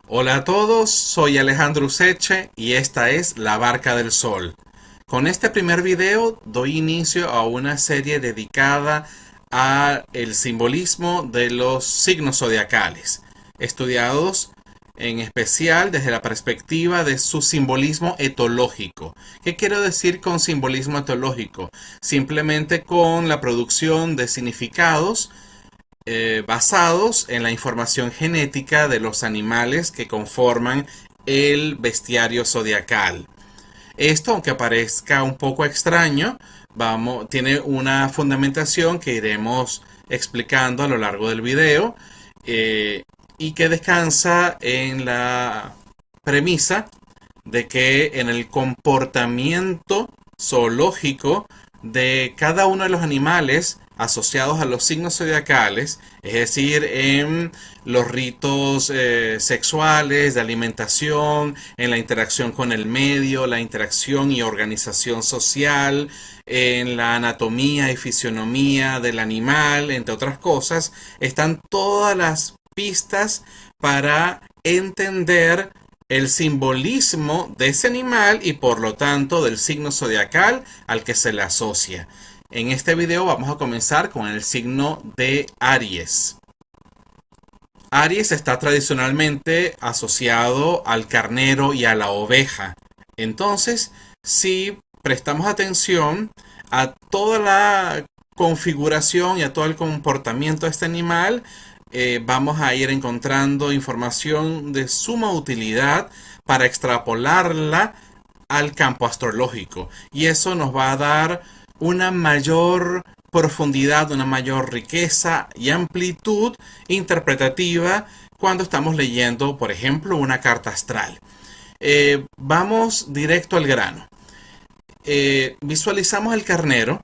Hola a todos, soy Alejandro Useche y esta es La Barca del Sol. Con este primer video doy inicio a una serie dedicada a el simbolismo de los signos zodiacales, estudiados en especial desde la perspectiva de su simbolismo etológico. ¿Qué quiero decir con simbolismo etológico? Simplemente con la producción de significados basados en la información genética de los animales que conforman el bestiario zodiacal. Esto, aunque parezca un poco extraño, tiene una fundamentación que iremos explicando a lo largo del video y que descansa en la premisa de que en el comportamiento zoológico de cada uno de los animales asociados a los signos zodiacales, es decir, en los ritos sexuales, de alimentación, en la interacción con el medio, la interacción y organización social, en la anatomía y fisionomía del animal, entre otras cosas, están todas las pistas para entender el simbolismo de ese animal y por lo tanto del signo zodiacal al que se le asocia. En este video vamos a comenzar con el signo de Aries. Aries está tradicionalmente asociado al carnero y a la oveja. Entonces, si prestamos atención a toda la configuración y a todo el comportamiento de este animal, vamos a ir encontrando información de suma utilidad para extrapolarla al campo astrológico. Y eso nos va a dar una mayor profundidad, una mayor riqueza y amplitud interpretativa cuando estamos leyendo, por ejemplo, una carta astral. Vamos directo al grano. Visualizamos el carnero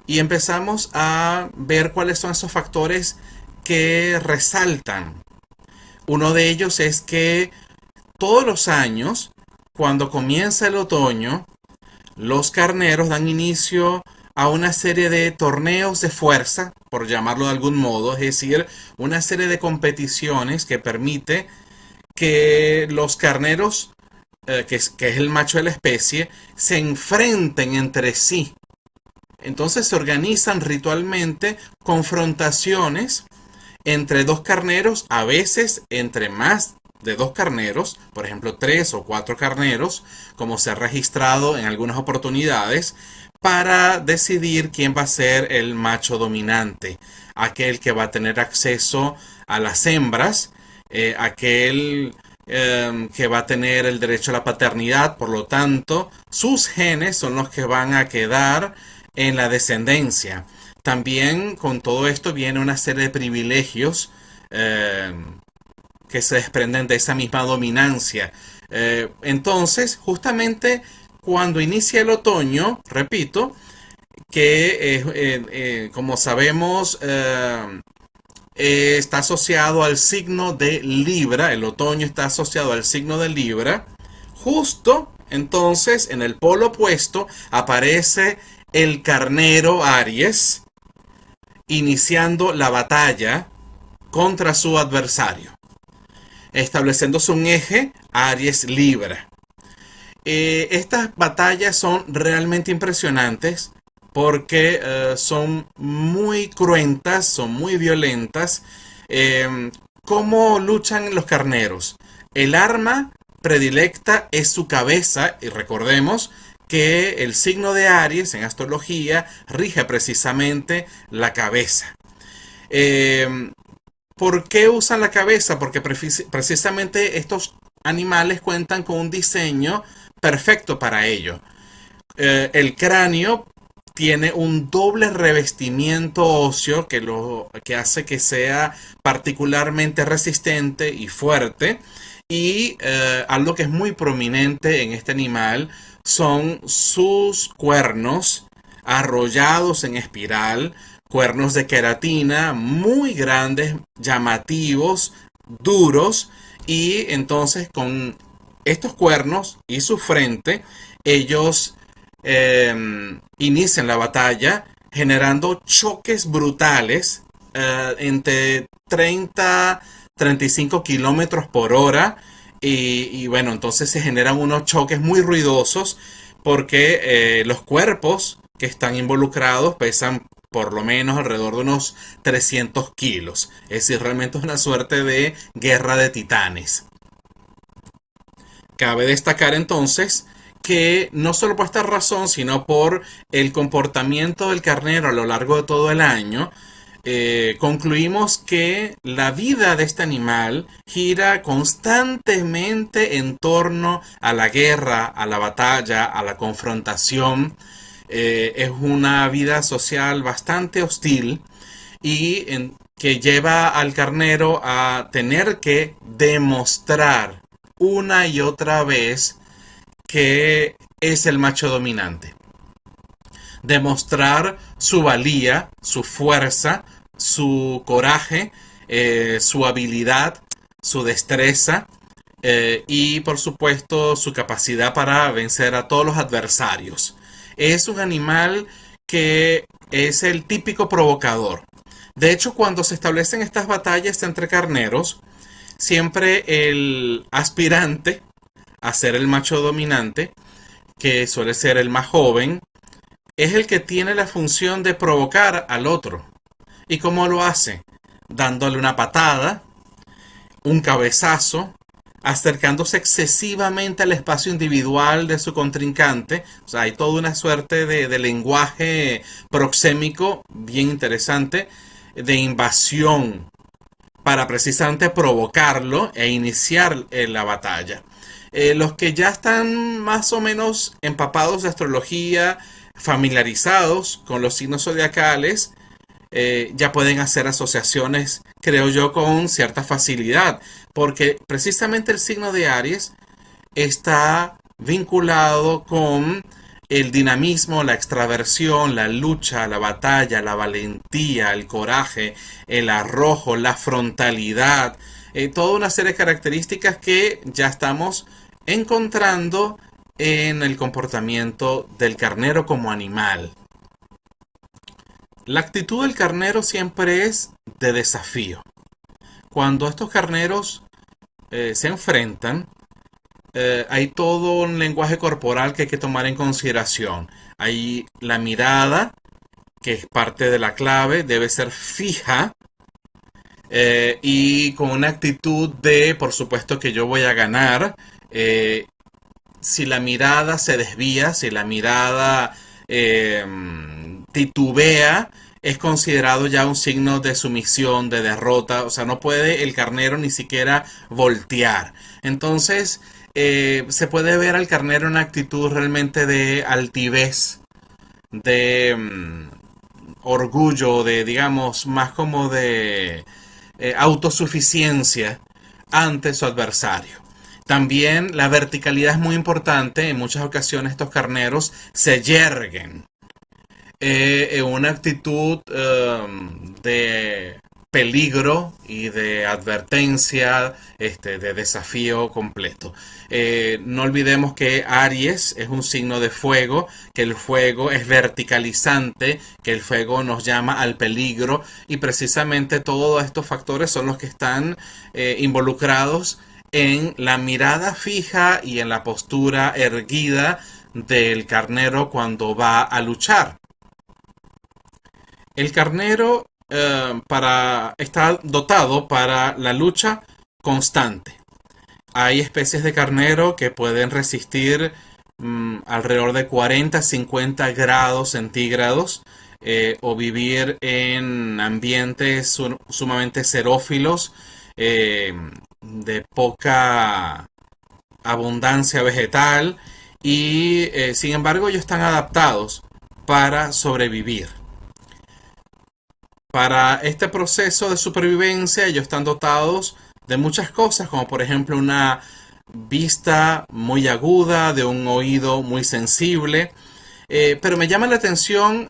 y empezamos a ver cuáles son esos factores que resaltan. Uno de ellos es que todos los años, cuando comienza el otoño, los carneros dan inicio a una serie de torneos de fuerza, por llamarlo de algún modo, es decir, una serie de competiciones que permite que los carneros, que es el macho de la especie, se enfrenten entre sí. Entonces se organizan ritualmente confrontaciones entre dos carneros, a veces entre más de dos carneros, por ejemplo 3 o 4 carneros, como se ha registrado en algunas oportunidades, para decidir quién va a ser el macho dominante, aquel que va a tener acceso a las hembras, aquel que va a tener el derecho a la paternidad, por lo tanto, sus genes son los que van a quedar en la descendencia. También con todo esto viene una serie de privilegios que se desprenden de esa misma dominancia. Entonces, justamente cuando inicia el otoño, repito, que como sabemos está asociado al signo de Libra, el otoño está asociado al signo de Libra, justo entonces en el polo opuesto aparece el carnero Aries, iniciando la batalla contra su adversario, estableciéndose un eje Aries-Libra. Estas batallas son realmente impresionantes porque son muy cruentas, son muy violentas. ¿Cómo luchan los carneros? El arma predilecta es su cabeza y recordemos que el signo de Aries en astrología rige precisamente la cabeza. ¿Por qué usan la cabeza? Porque precisamente estos animales cuentan con un diseño perfecto para ello. El cráneo tiene un doble revestimiento óseo que hace que sea particularmente resistente y fuerte. Y algo que es muy prominente en este animal son sus cuernos arrollados en espiral, cuernos de queratina muy grandes, llamativos, duros, y entonces con estos cuernos y su frente, ellos inician la batalla generando choques brutales entre 30 35 kilómetros por hora y bueno, entonces se generan unos choques muy ruidosos porque los cuerpos que están involucrados pesan por lo menos alrededor de unos 300 kilos. Es decir, realmente es una suerte de guerra de titanes. Cabe destacar entonces que no solo por esta razón, sino por el comportamiento del carnero a lo largo de todo el año, concluimos que la vida de este animal gira constantemente en torno a la guerra, a la batalla, a la confrontación. Es una vida social bastante hostil que lleva al carnero a tener que demostrar una y otra vez que es el macho dominante. Demostrar su valía, su fuerza, su coraje, su habilidad, su destreza y por supuesto su capacidad para vencer a todos los adversarios. Es un animal que es el típico provocador. De hecho, cuando se establecen estas batallas entre carneros, siempre el aspirante a ser el macho dominante, que suele ser el más joven, es el que tiene la función de provocar al otro. ¿Y cómo lo hace? Dándole una patada, un cabezazo, acercándose excesivamente al espacio individual de su contrincante. O sea, hay toda una suerte de lenguaje proxémico bien interesante, de invasión, para precisamente provocarlo e iniciar la batalla. Los que ya están más o menos empapados de astrología, familiarizados con los signos zodiacales, ya pueden hacer asociaciones, creo yo, con cierta facilidad, porque precisamente el signo de Aries está vinculado con el dinamismo, la extraversión, la lucha, la batalla, la valentía, el coraje, el arrojo, la frontalidad, toda una serie de características que ya estamos encontrando en el comportamiento del carnero como animal. La actitud del carnero siempre es de desafío. Cuando estos carneros se enfrentan, hay todo un lenguaje corporal que hay que tomar en consideración. Hay la mirada, que es parte de la clave, debe ser fija y con una actitud de, por supuesto que yo voy a ganar. Si la mirada se desvía, si la mirada titubea, es considerado ya un signo de sumisión, de derrota. O sea, no puede el carnero ni siquiera voltear. Entonces, se puede ver al carnero en una actitud realmente de altivez, de orgullo, de, digamos, más como de autosuficiencia ante su adversario. También la verticalidad es muy importante. En muchas ocasiones estos carneros se yerguen en una actitud de peligro y de advertencia, de desafío completo. No olvidemos que Aries es un signo de fuego, que el fuego es verticalizante, que el fuego nos llama al peligro y precisamente todos estos factores son los que están involucrados en la mirada fija y en la postura erguida del carnero cuando va a luchar. El carnero está dotado para la lucha constante. Hay especies de carnero que pueden resistir alrededor de 40-50 grados centígrados o vivir en ambientes sumamente xerófilos, de poca abundancia vegetal y sin embargo ellos están adaptados para sobrevivir. Para este proceso de supervivencia ellos están dotados de muchas cosas, como por ejemplo una vista muy aguda, de un oído muy sensible. Pero me llama la atención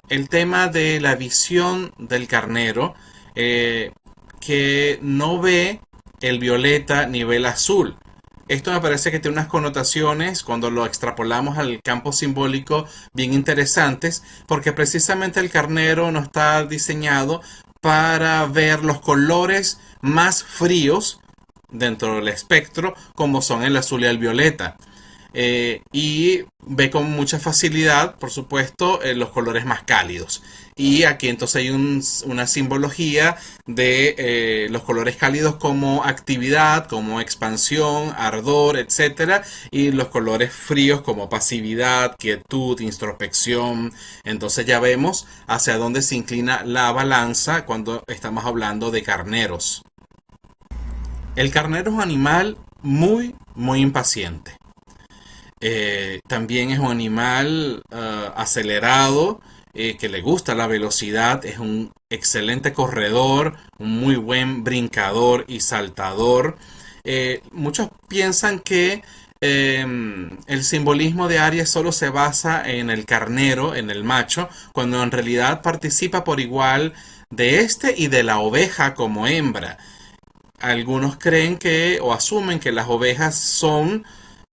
el tema de la visión del carnero, que no ve el violeta ni ve el azul. Esto me parece que tiene unas connotaciones, cuando lo extrapolamos al campo simbólico, bien interesantes, porque precisamente el carnero no está diseñado para ver los colores más fríos dentro del espectro, como son el azul y el violeta. Y ve con mucha facilidad, por supuesto, los colores más cálidos. Y aquí entonces hay una simbología de los colores cálidos como actividad, como expansión, ardor, etcétera, y los colores fríos como pasividad, quietud, introspección. Entonces ya vemos hacia dónde se inclina la balanza cuando estamos hablando de carneros. El carnero es un animal muy impaciente. También es un animal acelerado, que le gusta la velocidad, es un excelente corredor, un muy buen brincador y saltador. Muchos piensan que el simbolismo de Aries solo se basa en el carnero, en el macho, cuando en realidad participa por igual de este y de la oveja como hembra. Algunos creen que o asumen que las ovejas son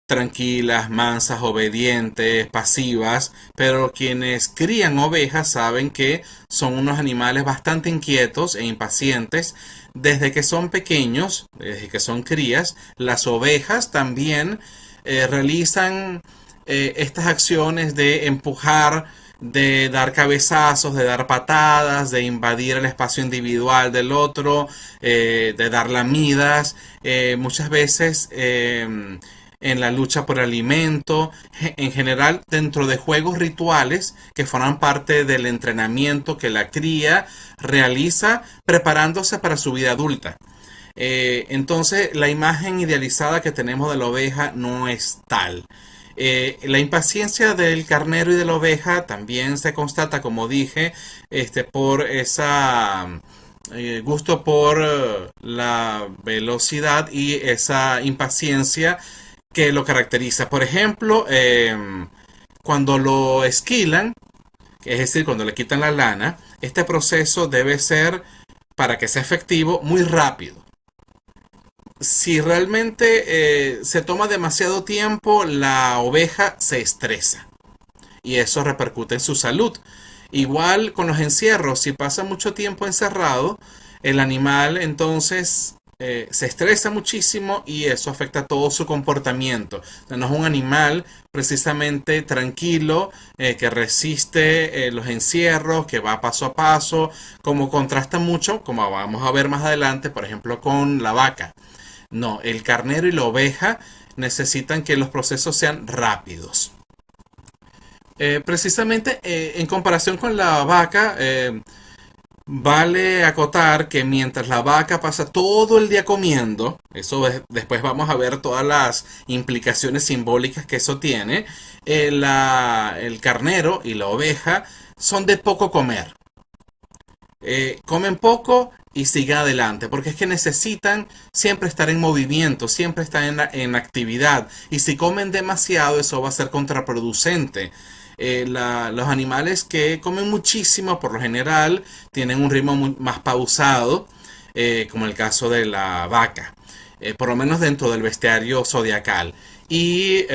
tranquilas, mansas, obedientes, pasivas, pero quienes crían ovejas saben que son unos animales bastante inquietos e impacientes. Desde que son pequeños, desde que son crías, las ovejas también realizan estas acciones de empujar, de dar cabezazos, de dar patadas, de invadir el espacio individual del otro, de dar lamidas, muchas veces en la lucha por alimento, en general dentro de juegos rituales que forman parte del entrenamiento que la cría realiza preparándose para su vida adulta. Entonces la imagen idealizada que tenemos de la oveja no es tal. La impaciencia del carnero y de la oveja también se constata, como dije, por esa gusto por la velocidad y esa impaciencia que lo caracteriza. Por ejemplo, cuando lo esquilan, es decir, cuando le quitan la lana, este proceso debe ser, para que sea efectivo, muy rápido. Si realmente se toma demasiado tiempo, la oveja se estresa y eso repercute en su salud. Igual con los encierros, si pasa mucho tiempo encerrado, el animal entonces se estresa muchísimo y eso afecta todo su comportamiento. O sea, no es un animal precisamente tranquilo, que resiste los encierros, que va paso a paso, como contrasta mucho, como vamos a ver más adelante, por ejemplo, con la vaca. No, el carnero y la oveja necesitan que los procesos sean rápidos. Precisamente en comparación con la vaca, vale acotar que mientras la vaca pasa todo el día comiendo, después vamos a ver todas las implicaciones simbólicas que eso tiene, el carnero y la oveja son de poco comer. Comen poco y siguen adelante, porque es que necesitan siempre estar en movimiento, siempre estar en actividad, y si comen demasiado eso va a ser contraproducente. Los animales que comen muchísimo por lo general tienen un ritmo más pausado, como el caso de la vaca, por lo menos dentro del bestiario zodiacal. Y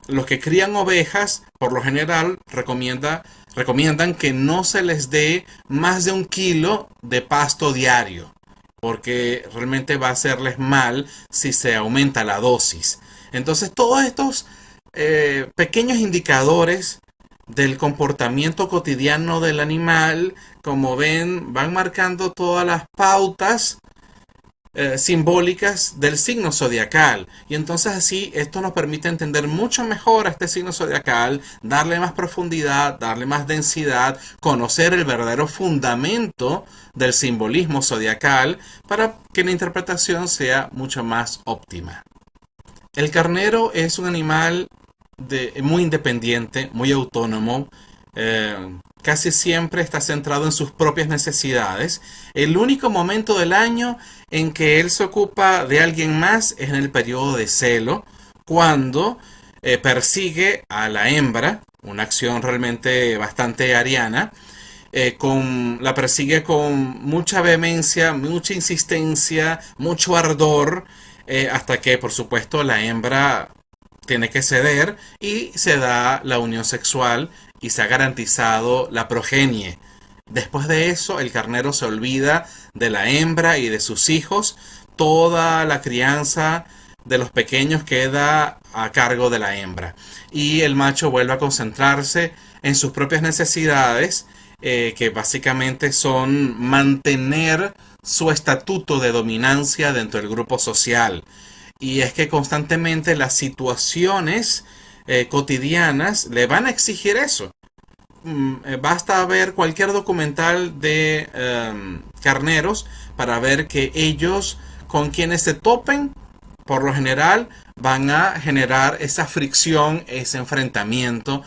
los que crían ovejas por lo general recomiendan que no se les dé más de 1 kilo de pasto diario, porque realmente va a hacerles mal si se aumenta la dosis. Entonces todos estos pequeños indicadores del comportamiento cotidiano del animal, como ven, van marcando todas las pautas simbólicas del signo zodiacal, y entonces así esto nos permite entender mucho mejor a este signo zodiacal, darle más profundidad, darle más densidad, conocer el verdadero fundamento del simbolismo zodiacal para que la interpretación sea mucho más óptima. El carnero es un animal muy independiente, muy autónomo, casi siempre está centrado en sus propias necesidades. El único momento del año en que él se ocupa de alguien más es en el periodo de celo, cuando persigue a la hembra, una acción realmente bastante ariana. La persigue con mucha vehemencia, mucha insistencia, mucho ardor, hasta que por supuesto la hembra tiene que ceder y se da la unión sexual y se ha garantizado la progenie. Después de eso, el carnero se olvida de la hembra y de sus hijos toda la crianza de los pequeños queda a cargo de la hembra y el macho vuelve a concentrarse en sus propias necesidades, que básicamente son mantener su estatuto de dominancia dentro del grupo social. Y es que constantemente las situaciones cotidianas le van a exigir eso. Basta ver cualquier documental de carneros para ver que ellos con quienes se topen, por lo general, van a generar esa fricción, ese enfrentamiento,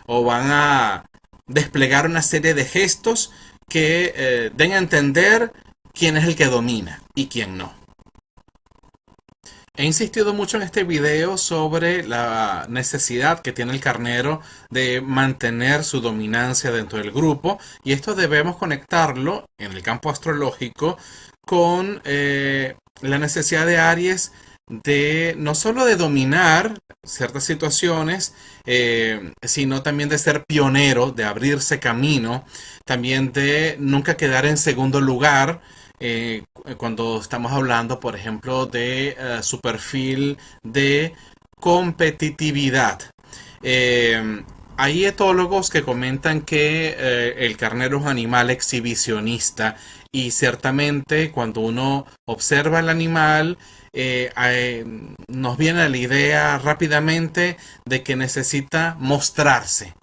o van a desplegar una serie de gestos que den a entender quién es el que domina y quién no. He insistido mucho en este video sobre la necesidad que tiene el carnero de mantener su dominancia dentro del grupo, y esto debemos conectarlo en el campo astrológico con la necesidad de Aries de no solo de dominar ciertas situaciones, sino también de ser pionero, de abrirse camino, también de nunca quedar en segundo lugar, cuando estamos hablando, por ejemplo, de su perfil de competitividad. Hay etólogos que comentan que el carnero es un animal exhibicionista, y ciertamente cuando uno observa el animal, nos viene la idea rápidamente de que necesita mostrarse.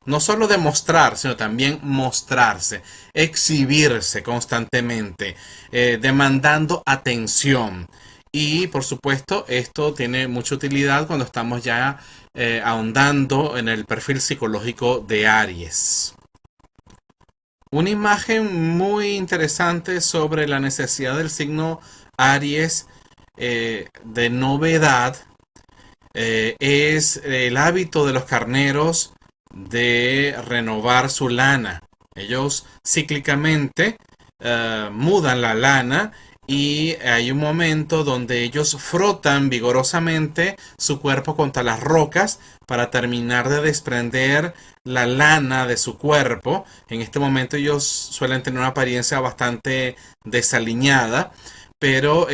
No solo demostrar, sino también mostrarse, exhibirse constantemente, demandando atención. Y por supuesto, esto tiene mucha utilidad cuando estamos ya ahondando en el perfil psicológico de Aries. Una imagen muy interesante sobre la necesidad del signo Aries de novedad es el hábito de los carneros de renovar su lana. Ellos cíclicamente mudan la lana, y hay un momento donde ellos frotan vigorosamente su cuerpo contra las rocas para terminar de desprender la lana de su cuerpo. En este momento ellos suelen tener una apariencia bastante desaliñada, pero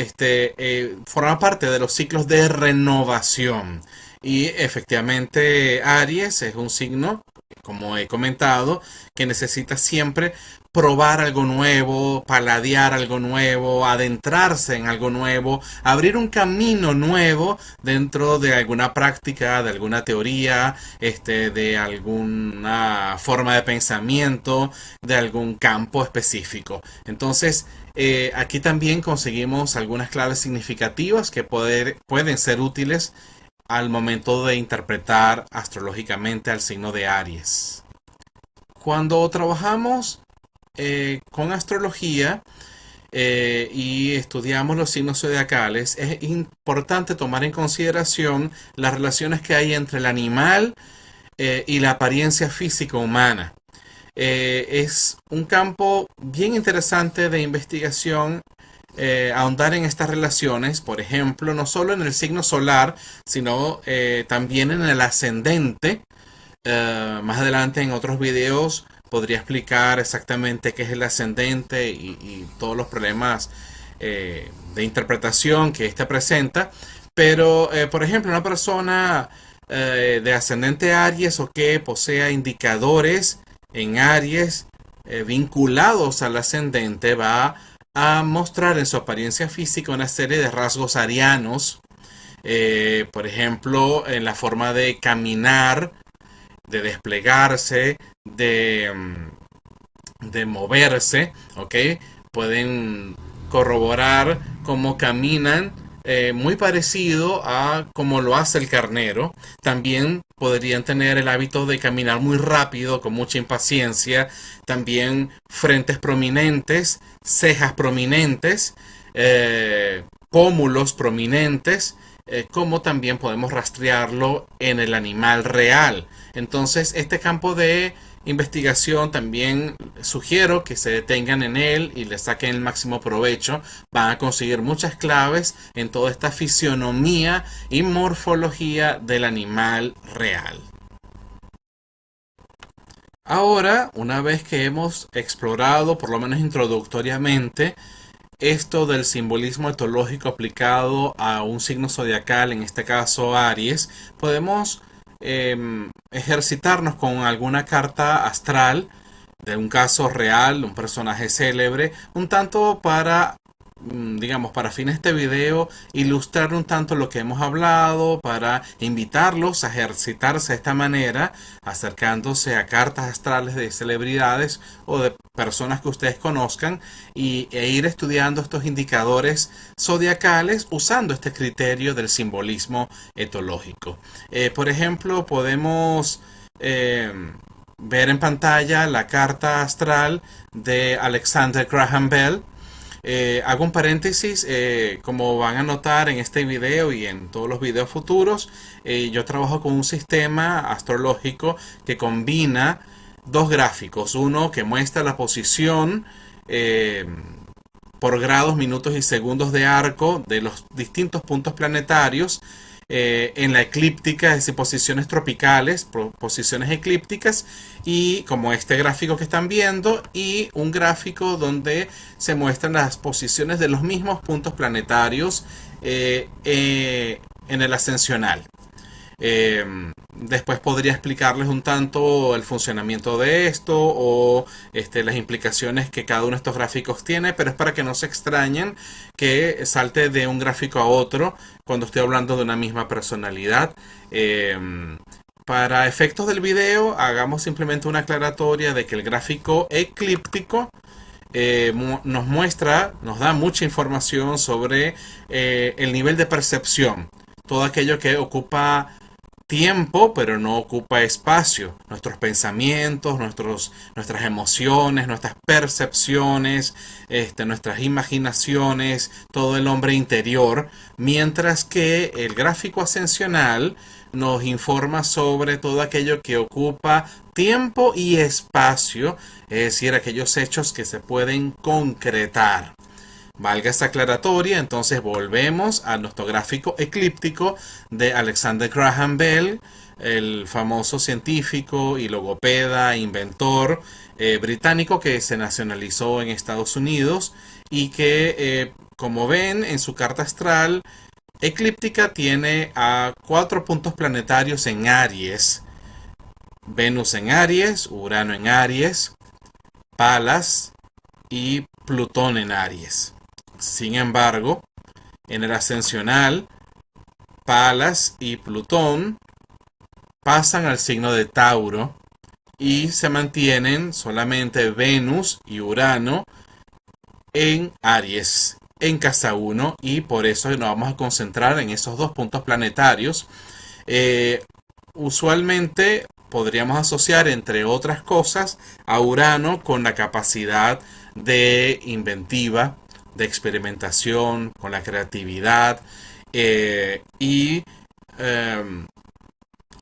forma parte de los ciclos de renovación. Y efectivamente Aries es un signo, como he comentado, que necesita siempre probar algo nuevo, paladear algo nuevo, adentrarse en algo nuevo, abrir un camino nuevo dentro de alguna práctica, de alguna teoría, de alguna forma de pensamiento, de algún campo específico. Entonces, aquí también conseguimos algunas claves significativas que pueden ser útiles al momento de interpretar astrológicamente al signo de Aries. Cuando trabajamos con astrología y estudiamos los signos zodiacales, es importante tomar en consideración las relaciones que hay entre el animal y la apariencia física humana. Es un campo bien interesante de investigación, ahondar en estas relaciones, por ejemplo, no solo en el signo solar, sino también en el ascendente. Más adelante en otros videos podría explicar exactamente qué es el ascendente y todos los problemas de interpretación que éste presenta. Pero, por ejemplo, una persona de ascendente Aries o que posea indicadores en Aries vinculados al ascendente va a mostrar en su apariencia física una serie de rasgos arianos, por ejemplo, en la forma de caminar, de desplegarse, de moverse, ¿ok? Pueden corroborar cómo caminan, muy parecido a como lo hace el carnero. También podrían tener el hábito de caminar muy rápido, con mucha impaciencia. También frentes prominentes, cejas prominentes, pómulos prominentes, como también podemos rastrearlo en el animal real. Entonces, este campo de investigación también sugiero que se detengan en él y le saquen el máximo provecho. Van a conseguir muchas claves en toda esta fisionomía y morfología del animal real. Ahora, una vez que hemos explorado, por lo menos introductoriamente, esto del simbolismo etológico aplicado a un signo zodiacal, en este caso Aries, podemos ejercitarnos con alguna carta astral de un caso real, un personaje célebre, un tanto para, digamos, para fines de este video, ilustrar un tanto lo que hemos hablado, para invitarlos a ejercitarse de esta manera, acercándose a cartas astrales de celebridades o de personas que ustedes conozcan e ir estudiando estos indicadores zodiacales usando este criterio del simbolismo etológico. Por ejemplo, podemos ver en pantalla la carta astral de Alexander Graham Bell. Hago un paréntesis, como van a notar en este video y en todos los videos futuros, yo trabajo con un sistema astrológico que combina dos gráficos, uno que muestra la posición por grados, minutos y segundos de arco de los distintos puntos planetarios en la eclíptica, es decir, posiciones tropicales, posiciones eclípticas, y como este gráfico que están viendo, y un gráfico donde se muestran las posiciones de los mismos puntos planetarios en el ascensional. Después podría explicarles un tanto el funcionamiento de esto o las implicaciones que cada uno de estos gráficos tiene, pero es para que no se extrañen que salte de un gráfico a otro cuando estoy hablando de una misma personalidad. Para efectos del video, hagamos simplemente una aclaratoria de que el gráfico eclíptico nos muestra, nos da mucha información sobre el nivel de percepción, todo aquello que ocupa tiempo, pero no ocupa espacio. Nuestros pensamientos, nuestras emociones, nuestras percepciones, nuestras imaginaciones, todo el hombre interior, mientras que el gráfico ascensional nos informa sobre todo aquello que ocupa tiempo y espacio, es decir, aquellos hechos que se pueden concretar. Valga esta aclaratoria, entonces volvemos a nuestro gráfico eclíptico de Alexander Graham Bell, el famoso científico y logopeda, inventor británico que se nacionalizó en Estados Unidos y que, como ven en su carta astral eclíptica, tiene a 4 puntos planetarios en Aries: Venus en Aries, Urano en Aries, Palas y Plutón en Aries. Sin embargo, en el ascensional, Palas y Plutón pasan al signo de Tauro y se mantienen solamente Venus y Urano en Aries, en casa 1, y por eso nos vamos a concentrar en esos dos puntos planetarios. Usualmente podríamos asociar, entre otras cosas, a Urano con la capacidad de inventiva, de experimentación, con la creatividad,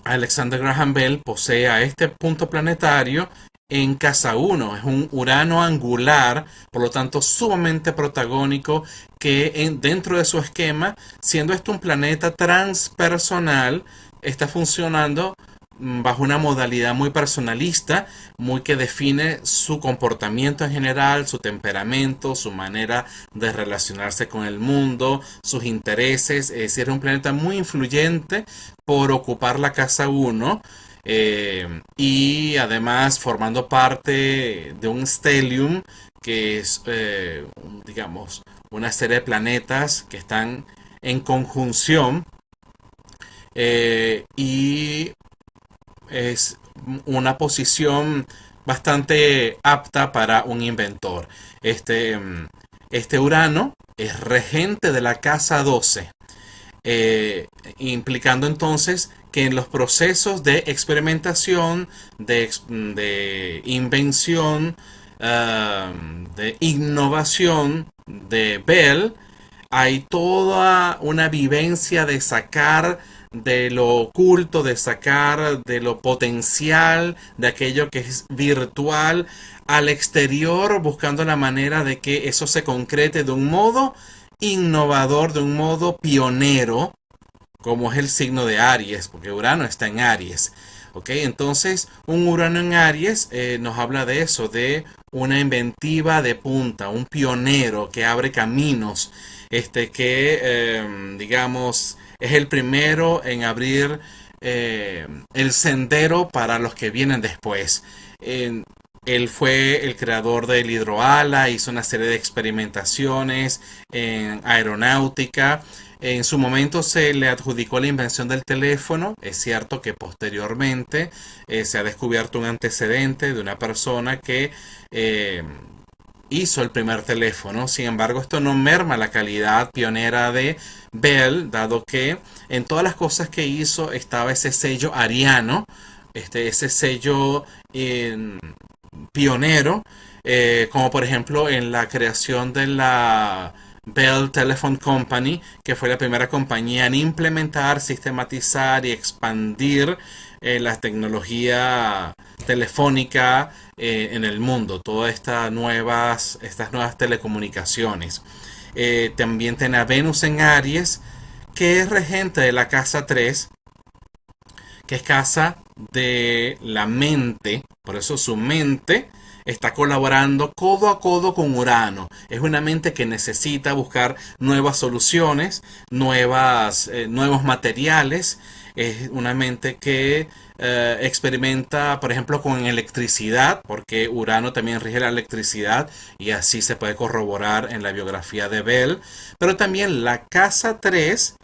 Alexander Graham Bell posee a este punto planetario en casa 1. Es un Urano angular, por lo tanto sumamente protagónico, que dentro de su esquema, siendo esto un planeta transpersonal, está funcionando bajo una modalidad muy personalista, muy que define su comportamiento en general, su temperamento, su manera de relacionarse con el mundo, sus intereses. Es decir, es un planeta muy influyente por ocupar la casa 1 y además formando parte de un stellium, que es, digamos, una serie de planetas que están en conjunción y es una posición bastante apta para un inventor. Este Urano es regente de la casa 12, implicando entonces que en los procesos de experimentación, de invención, de innovación de Bell, hay toda una vivencia de sacar de lo oculto, de sacar de lo potencial, de aquello que es virtual, al exterior, buscando la manera de que eso se concrete de un modo innovador, de un modo pionero, como es el signo de Aries, porque Urano está en Aries. ¿Ok? Entonces, un Urano en Aries nos habla de eso, de una inventiva de punta, un pionero que abre caminos, digamos, es el primero en abrir el sendero para los que vienen después. Él fue el creador del hidroala, hizo una serie de experimentaciones en aeronáutica. En su momento se le adjudicó la invención del teléfono. Es cierto que posteriormente se ha descubierto un antecedente de una persona que hizo el primer teléfono. Sin embargo, esto no merma la calidad pionera de Bell, dado que en todas las cosas que hizo estaba ese sello ariano, ese sello pionero, como por ejemplo en la creación de la Bell Telephone Company, que fue la primera compañía en implementar, sistematizar y expandir la tecnología telefónica en el mundo, todas estas nuevas telecomunicaciones. También tiene a Venus en Aries, que es regente de la casa 3, que es casa de la mente, por eso su mente está colaborando codo a codo con Urano. Es una mente que necesita buscar nuevas soluciones, nuevos materiales. Es una mente que experimenta, por ejemplo, con electricidad, porque Urano también rige la electricidad y así se puede corroborar en la biografía de Bell. Pero también la casa 3,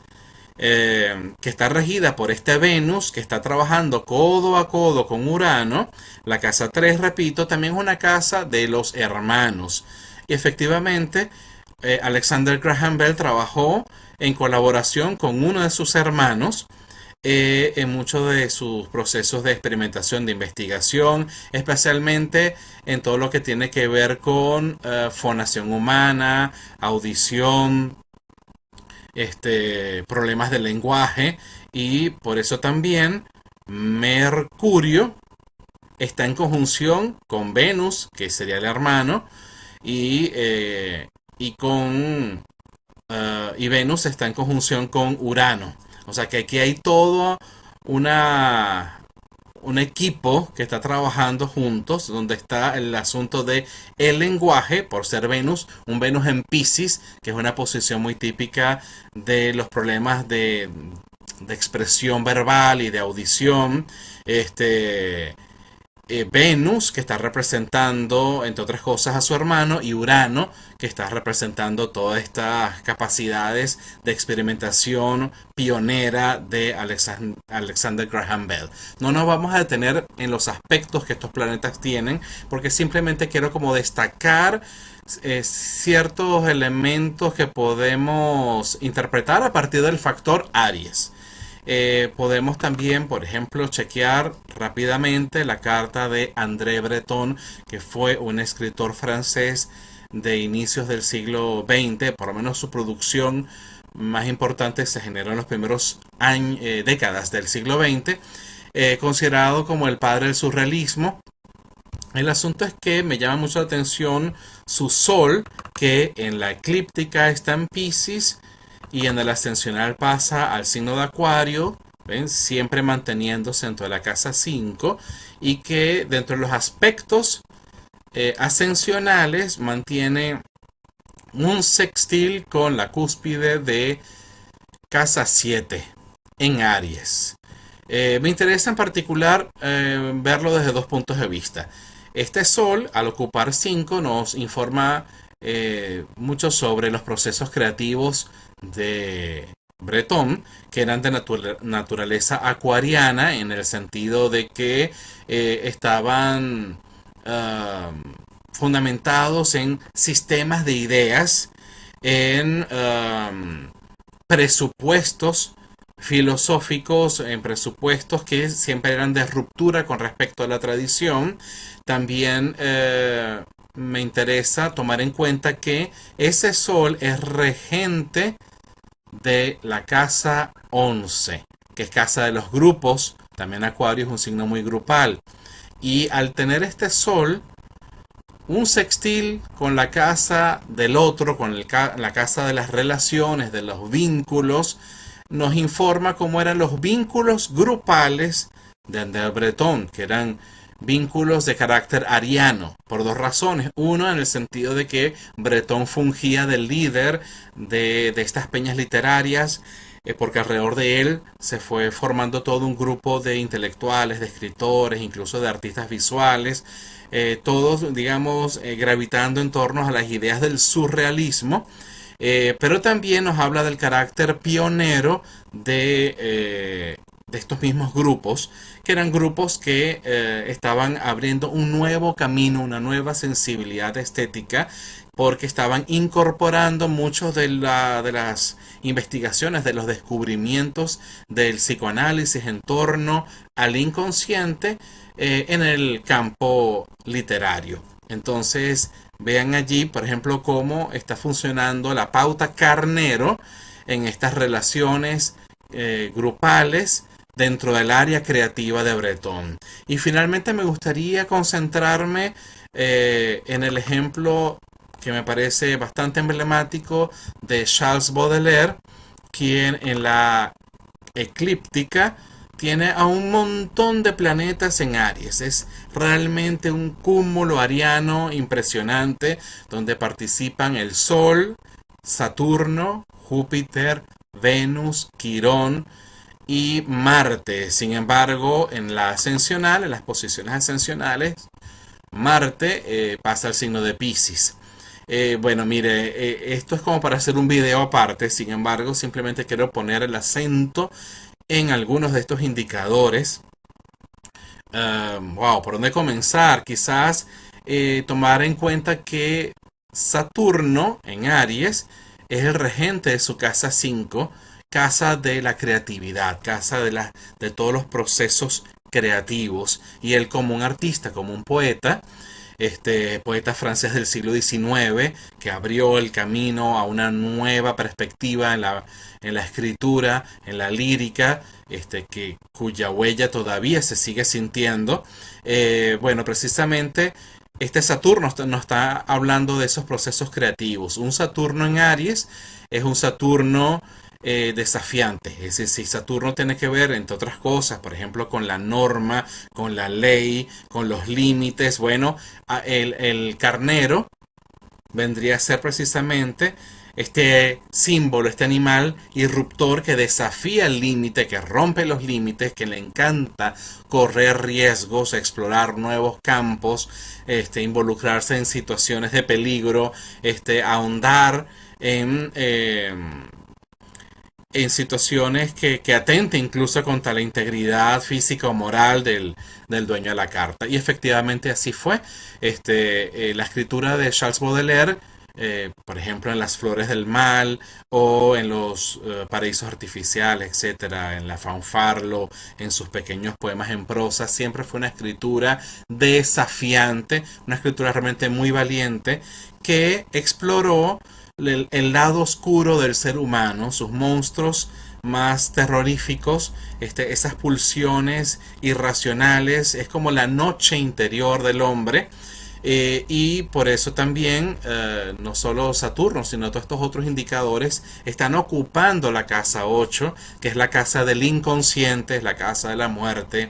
que está regida por este Venus que está trabajando codo a codo con Urano. La casa 3, repito, también es una casa de los hermanos. Y efectivamente, Alexander Graham Bell trabajó en colaboración con uno de sus hermanos en muchos de sus procesos de experimentación, de investigación, especialmente en todo lo que tiene que ver con fonación humana, audición, problemas de lenguaje, y por eso también Mercurio está en conjunción con Venus, que sería el hermano, y, y Venus está en conjunción con Urano. O sea que aquí hay todo un equipo que está trabajando juntos, donde está el asunto de el lenguaje, por ser Venus, un Venus en Piscis, que es una posición muy típica de los problemas de expresión verbal y de audición. Venus, que está representando, entre otras cosas, a su hermano, y Urano, que está representando todas estas capacidades de experimentación pionera de Alexander Graham Bell. No nos vamos a detener en los aspectos que estos planetas tienen, porque simplemente quiero como destacar ciertos elementos que podemos interpretar a partir del factor Aries. Podemos también, por ejemplo, chequear rápidamente la carta de André Breton, que fue un escritor francés de inicios del siglo XX. Por lo menos su producción más importante se generó en los primeros décadas del siglo XX, considerado como el padre del surrealismo. El asunto es que me llama mucho la atención su sol, que en la eclíptica está en Piscis, y en el ascensional pasa al signo de Acuario, ¿ven? Siempre manteniéndose dentro de la casa 5, y que dentro de los aspectos ascensionales mantiene un sextil con la cúspide de casa 7 en Aries. Me interesa en particular verlo desde dos puntos de vista. Este Sol, al ocupar 5, nos informa mucho sobre los procesos creativos de Breton, que eran de naturaleza acuariana, en el sentido de que estaban fundamentados en sistemas de ideas, en presupuestos filosóficos, en presupuestos que siempre eran de ruptura con respecto a la tradición. También me interesa tomar en cuenta que ese Sol es regente de la casa 11, que es casa de los grupos. También Acuario es un signo muy grupal, y al tener este Sol un sextil con la casa del otro, con la casa de las relaciones, de los vínculos, nos informa cómo eran los vínculos grupales de André Breton, que eran vínculos de carácter ariano, por dos razones. Uno, en el sentido de que Breton fungía de líder de estas peñas literarias, porque alrededor de él se fue formando todo un grupo de intelectuales, de escritores, incluso de artistas visuales, todos, digamos, gravitando en torno a las ideas del surrealismo. Pero también nos habla del carácter pionero de estos mismos grupos, que eran grupos que estaban abriendo un nuevo camino, una nueva sensibilidad estética, porque estaban incorporando muchos de las investigaciones, de los descubrimientos del psicoanálisis en torno al inconsciente en el campo literario. Entonces, vean allí, por ejemplo, cómo está funcionando la pauta Carnero en estas relaciones grupales dentro del área creativa de Breton. Y finalmente me gustaría concentrarme en el ejemplo que me parece bastante emblemático de Charles Baudelaire, quien en la eclíptica tiene a un montón de planetas en Aries. Es realmente un cúmulo ariano impresionante donde participan el Sol, Saturno, Júpiter, Venus, Quirón y Marte. Sin embargo, en la ascensional, en las posiciones ascensionales, Marte pasa al signo de Piscis. Bueno, mire, esto es como para hacer un video aparte. Sin embargo, simplemente quiero poner el acento en algunos de estos indicadores. Wow, ¿por dónde comenzar? Quizás tomar en cuenta que Saturno en Aries es el regente de su casa 5, casa de la creatividad, casa de todos los procesos creativos. Y él, como un artista, como un poeta, este poeta francés del siglo XIX, que abrió el camino a una nueva perspectiva en la escritura, en la lírica, cuya huella todavía se sigue sintiendo. Bueno, precisamente este Saturno nos está hablando de esos procesos creativos. Un Saturno en Aries es un Saturno desafiante. Es decir, Saturno tiene que ver, entre otras cosas, por ejemplo, con la norma, con la ley, con los límites. Bueno, el carnero vendría a ser precisamente este símbolo, este animal irruptor que desafía el límite, que rompe los límites, que le encanta correr riesgos, explorar nuevos campos, involucrarse en situaciones de peligro, ahondar en situaciones que atenten incluso contra la integridad física o moral del dueño de la carta. Y efectivamente así fue. La escritura de Charles Baudelaire, por ejemplo, en Las Flores del Mal o en los Paraísos Artificiales, etcétera, en la Fanfarlo, en sus pequeños poemas en prosa, siempre fue una escritura desafiante, una escritura realmente muy valiente que exploró el lado oscuro del ser humano, sus monstruos más terroríficos, esas pulsiones irracionales. Es como la noche interior del hombre. Y por eso también no solo Saturno, sino todos estos otros indicadores están ocupando la casa 8, que es la casa del inconsciente, es la casa de la muerte,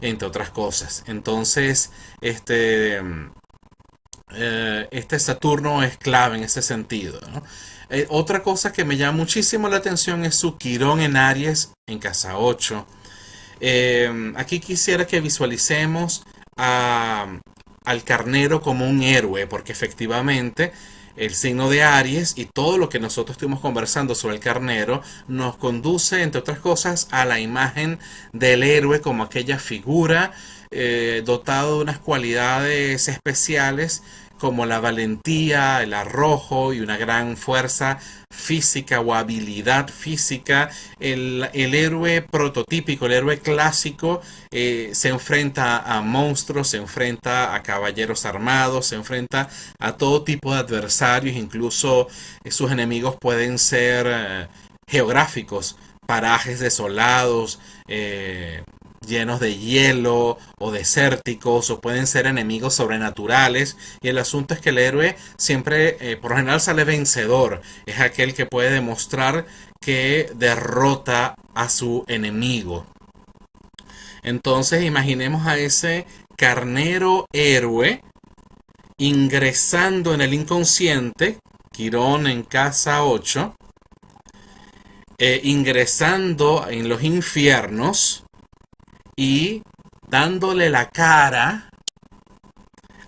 entre otras cosas. Entonces, este Saturno es clave en ese sentido, ¿no? Otra cosa que me llama muchísimo la atención es su Quirón en Aries en casa 8. Aquí quisiera que visualicemos al carnero como un héroe, porque efectivamente el signo de Aries y todo lo que nosotros estuvimos conversando sobre el carnero nos conduce, entre otras cosas, a la imagen del héroe como aquella figura dotado de unas cualidades especiales como la valentía, el arrojo y una gran fuerza física o habilidad física. El héroe prototípico, el héroe clásico, se enfrenta a monstruos, se enfrenta a caballeros armados, se enfrenta a todo tipo de adversarios, incluso sus enemigos pueden ser geográficos, parajes desolados, llenos de hielo o desérticos, o pueden ser enemigos sobrenaturales. Y el asunto es que el héroe siempre, por lo general, sale vencedor. Es aquel que puede demostrar que derrota a su enemigo. Entonces imaginemos a ese carnero héroe ingresando en el inconsciente, Quirón en casa 8, ingresando en los infiernos y dándole la cara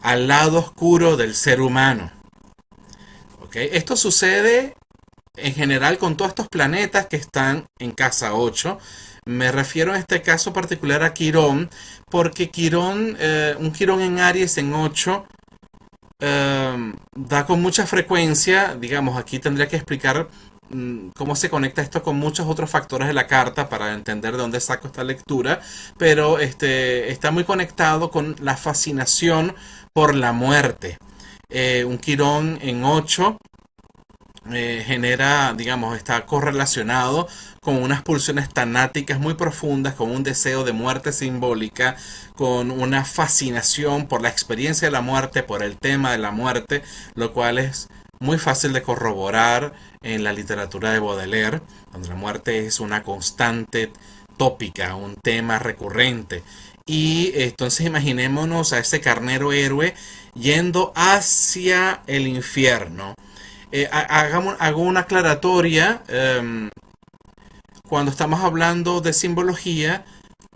al lado oscuro del ser humano. ¿Okay? Esto sucede en general con todos estos planetas que están en casa 8. Me refiero en este caso particular a Quirón, porque Quirón, un Quirón en Aries en 8 da con mucha frecuencia, digamos, aquí tendría que explicar cómo se conecta esto con muchos otros factores de la carta para entender de dónde saco esta lectura, pero está muy conectado con la fascinación por la muerte. Un Quirón en 8 genera, digamos, está correlacionado con unas pulsiones tanáticas muy profundas, con un deseo de muerte simbólica, con una fascinación por la experiencia de la muerte, por el tema de la muerte, lo cual es muy fácil de corroborar en la literatura de Baudelaire, donde la muerte es una constante tópica, un tema recurrente. Y entonces imaginémonos a ese carnero héroe yendo hacia el infierno. Hago una aclaratoria. Cuando estamos hablando de simbología,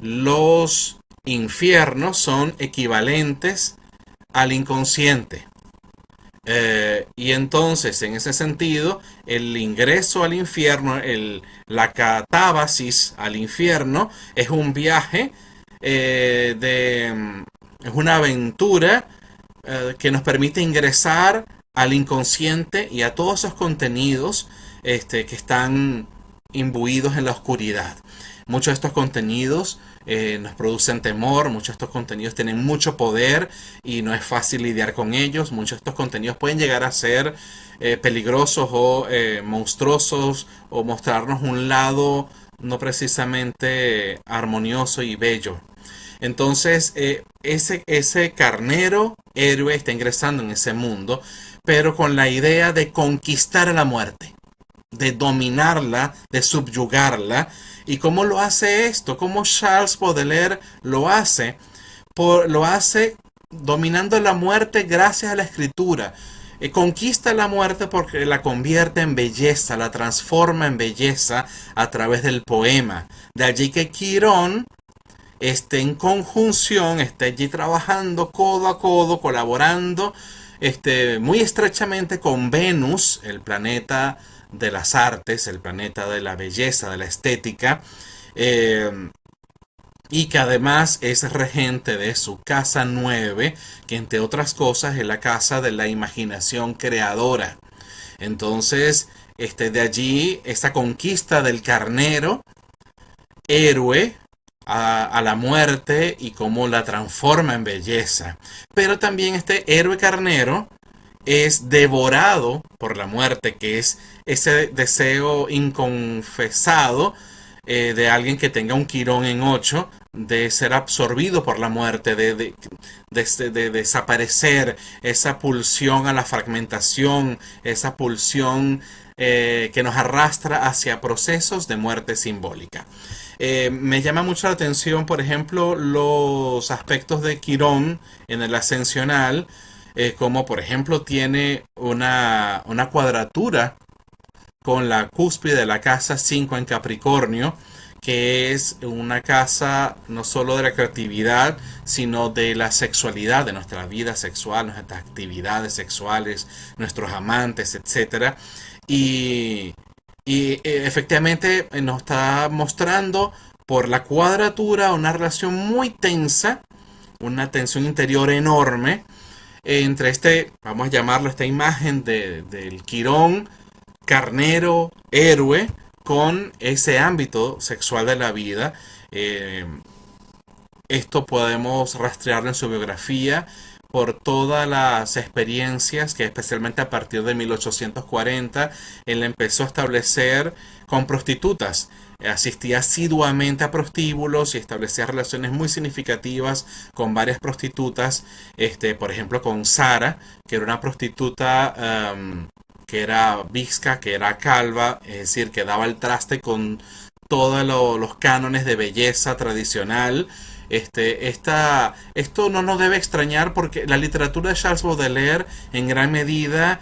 los infiernos son equivalentes al inconsciente. Y entonces, en ese sentido, el ingreso al infierno, la catábasis al infierno, es un viaje, es una aventura que nos permite ingresar al inconsciente y a todos esos contenidos que están imbuidos en la oscuridad. Muchos de estos contenidos nos producen temor, muchos de estos contenidos tienen mucho poder y no es fácil lidiar con ellos. Muchos de estos contenidos pueden llegar a ser peligrosos o monstruosos o mostrarnos un lado no precisamente armonioso y bello. Entonces, ese carnero héroe está ingresando en ese mundo, pero con la idea de conquistar a la muerte, de dominarla, de subyugarla. ¿Y cómo lo hace esto? ¿Cómo Charles Baudelaire lo hace? Lo hace dominando la muerte gracias a la escritura. Conquista la muerte porque la convierte en belleza, la transforma en belleza a través del poema. De allí que Quirón esté en conjunción, esté allí trabajando codo a codo, colaborando muy estrechamente con Venus, el planeta de las artes, el planeta de la belleza, de la estética, y que además es regente de su casa 9, que entre otras cosas es la casa de la imaginación creadora. Entonces, de allí esa conquista del carnero héroe a la muerte y cómo la transforma en belleza. Pero también este héroe carnero es devorado por la muerte, que es ese deseo inconfesado de alguien que tenga un Quirón en 8, de ser absorbido por la muerte, de desaparecer, esa pulsión a la fragmentación, esa pulsión que nos arrastra hacia procesos de muerte simbólica. Me llama mucho la atención, por ejemplo, los aspectos de Quirón en el ascensional, como por ejemplo tiene una cuadratura con la cúspide de la casa 5 en Capricornio, que es una casa no solo de la creatividad, sino de la sexualidad, de nuestra vida sexual, nuestras actividades sexuales, nuestros amantes, etcétera. Y efectivamente nos está mostrando por la cuadratura una relación muy tensa, una tensión interior enorme entre vamos a llamarlo, esta imagen del Quirón, carnero, héroe, con ese ámbito sexual de la vida. Esto podemos rastrearlo en su biografía por todas las experiencias que especialmente a partir de 1840 él empezó a establecer con prostitutas. Asistía asiduamente a prostíbulos y establecía relaciones muy significativas con varias prostitutas, por ejemplo con Sara, que era una prostituta que era visca, que era calva, es decir, que daba el traste con todos los cánones de belleza tradicional. Esto no nos debe extrañar porque la literatura de Charles Baudelaire en gran medida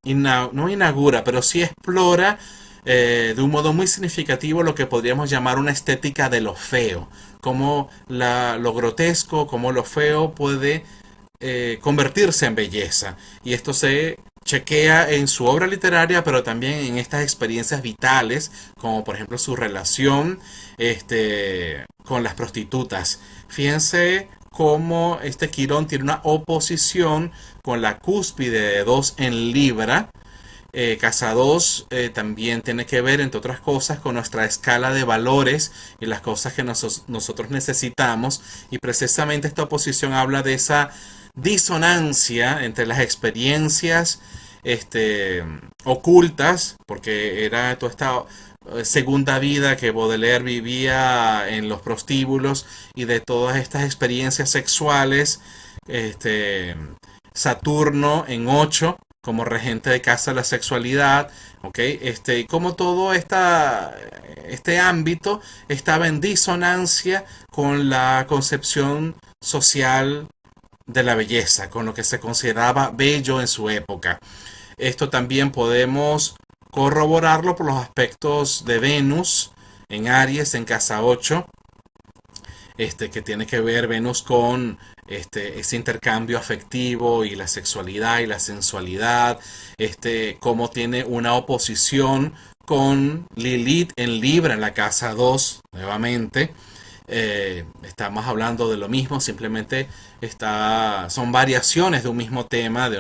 no inaugura, pero sí explora de un modo muy significativo lo que podríamos llamar una estética de lo feo, como lo grotesco, como lo feo puede convertirse en belleza. Y esto se chequea en su obra literaria, pero también en estas experiencias vitales, como por ejemplo su relación con las prostitutas. Fíjense cómo Quirón tiene una oposición con la cúspide de 2 en Libra. Casa 2 también tiene que ver, entre otras cosas, con nuestra escala de valores y las cosas que nosotros necesitamos. Y precisamente esta oposición habla de esa disonancia entre las experiencias ocultas, porque era toda esta segunda vida que Baudelaire vivía en los prostíbulos, y de todas estas experiencias sexuales. Saturno en 8 como regente de casa de la sexualidad, ¿ok? Y como todo este ámbito estaba en disonancia con la concepción social de la belleza, con lo que se consideraba bello en su época. Esto también podemos corroborarlo por los aspectos de Venus en Aries, en casa 8, que tiene que ver Venus con ese intercambio afectivo y la sexualidad y la sensualidad, como tiene una oposición con Lilith en Libra en la casa 2, nuevamente. Estamos hablando de lo mismo, simplemente son variaciones de un mismo tema, de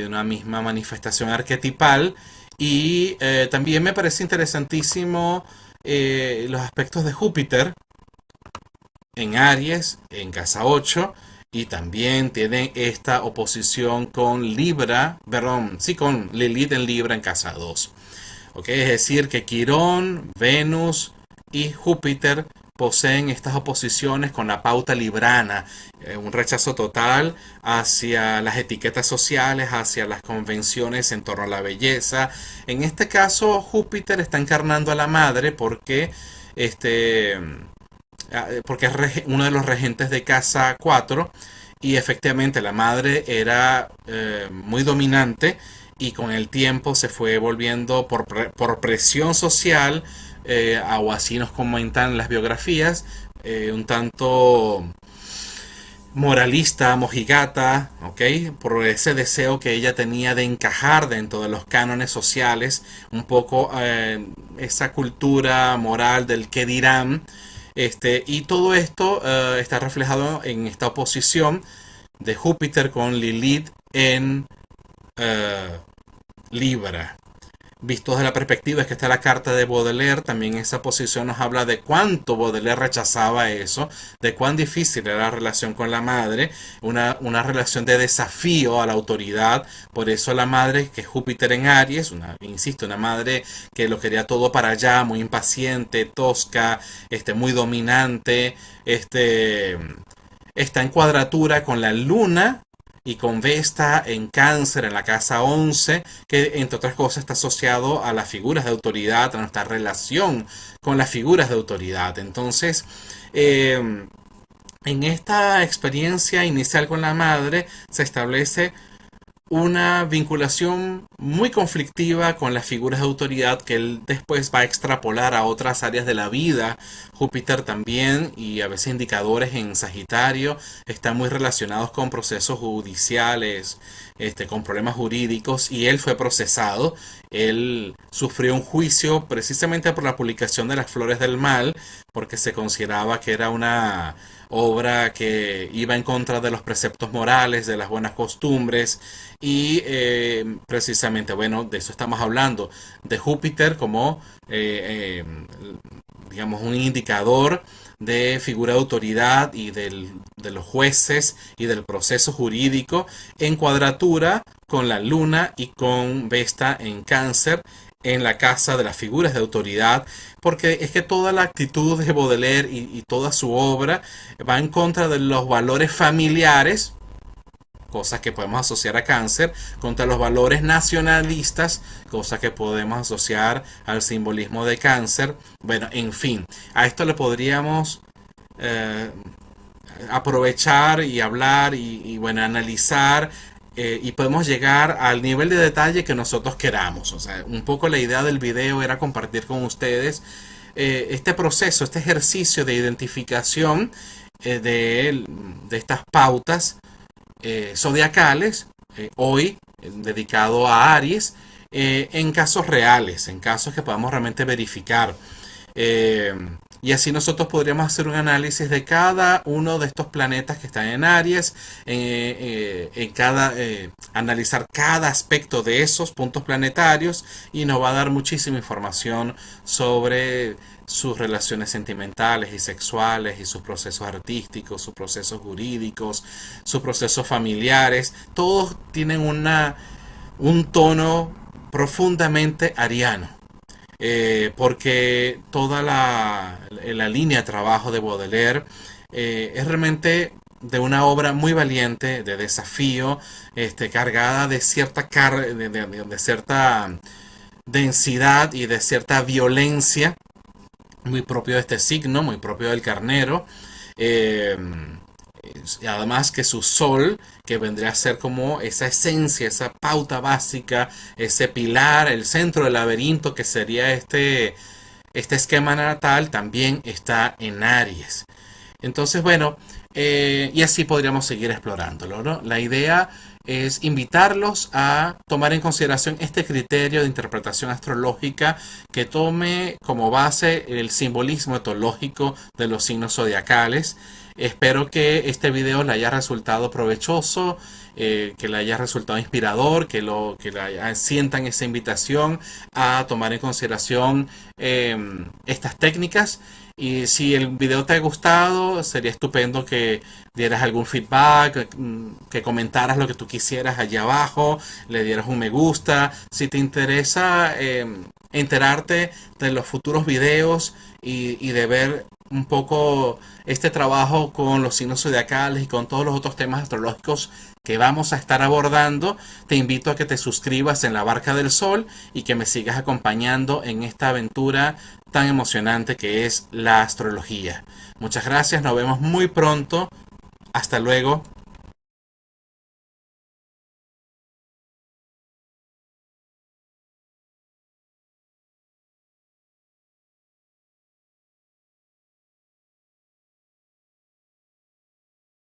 una misma manifestación arquetipal. Y también me parece interesantísimo los aspectos de Júpiter en Aries, en casa 8, y también tiene esta oposición con con Lilith en Libra en casa 2. ¿Okay? Es decir, que Quirón, Venus y Júpiter poseen estas oposiciones con la pauta librana, un rechazo total hacia las etiquetas sociales, hacia las convenciones en torno a la belleza. En este caso, Júpiter está encarnando a la madre porque es uno de los regentes de casa 4, y efectivamente la madre era muy dominante, y con el tiempo se fue volviendo por presión social, o así nos comentan las biografías, un tanto moralista, mojigata, ¿ok? Por ese deseo que ella tenía de encajar dentro de los cánones sociales, un poco esa cultura moral del qué dirán. Y todo esto está reflejado en esta oposición de Júpiter con Lilith en Libra. Visto desde la perspectiva es que está la carta de Baudelaire, también esa posición nos habla de cuánto Baudelaire rechazaba eso, de cuán difícil era la relación con la madre, una relación de desafío a la autoridad. Por eso la madre, que es Júpiter en Aries, una madre que lo quería todo para allá, muy impaciente, tosca, muy dominante, está en cuadratura con la luna y con Vesta en Cáncer en la casa 11, que entre otras cosas está asociado a las figuras de autoridad, a nuestra relación con las figuras de autoridad. Entonces, en esta experiencia inicial con la madre se establece una vinculación muy conflictiva con las figuras de autoridad que él después va a extrapolar a otras áreas de la vida. Júpiter también, y a veces indicadores en Sagitario, están muy relacionados con procesos judiciales, con problemas jurídicos, y él fue procesado. Él sufrió un juicio precisamente por la publicación de Las Flores del Mal, porque se consideraba que era una obra que iba en contra de los preceptos morales, de las buenas costumbres, y precisamente, bueno, de eso estamos hablando, de Júpiter como digamos un indicador de figura de autoridad y de los jueces y del proceso jurídico, en cuadratura con la luna y con Vesta en Cáncer en la casa de las figuras de autoridad, porque es que toda la actitud de Baudelaire y toda su obra va en contra de los valores familiares cosas que podemos asociar a cáncer, contra los valores nacionalistas, cosas que podemos asociar al simbolismo de cáncer. Bueno, en fin, a esto le podríamos aprovechar y hablar bueno, analizar, y podemos llegar al nivel de detalle que nosotros queramos. O sea, un poco la idea del video era compartir con ustedes este proceso, este ejercicio de identificación de estas pautas zodiacales, hoy dedicado a Aries, en casos reales, en casos que podamos realmente verificar. Y así nosotros podríamos hacer un análisis de cada uno de estos planetas que están en Aries, analizar cada aspecto de esos puntos planetarios, y nos va a dar muchísima información sobre sus relaciones sentimentales y sexuales y sus procesos artísticos, sus procesos jurídicos, sus procesos familiares. Todos tienen un tono profundamente ariano. Porque toda la línea de trabajo de Baudelaire es realmente de una obra muy valiente, de desafío, cargada de de cierta densidad y de cierta violencia, muy propio de este signo, muy propio del carnero. Y además que su sol, que vendría a ser como esa esencia, esa pauta básica, ese pilar, el centro del laberinto que sería este esquema natal, también está en Aries. Entonces, bueno, y así podríamos seguir explorándolo, ¿no? La idea es invitarlos a tomar en consideración este criterio de interpretación astrológica que tome como base el simbolismo etológico de los signos zodiacales. Espero que este video le haya resultado provechoso, que le haya resultado inspirador, que sientan esa invitación a tomar en consideración estas técnicas. Y si el video te ha gustado, sería estupendo que dieras algún feedback, que comentaras lo que tú quisieras allá abajo, le dieras un me gusta. Si te interesa enterarte de los futuros videos y de ver un poco este trabajo con los signos zodiacales y con todos los otros temas astrológicos que vamos a estar abordando, te invito a que te suscribas en La Barca del Sol y que me sigas acompañando en esta aventura tan emocionante que es la astrología. Muchas gracias, nos vemos muy pronto. Hasta luego.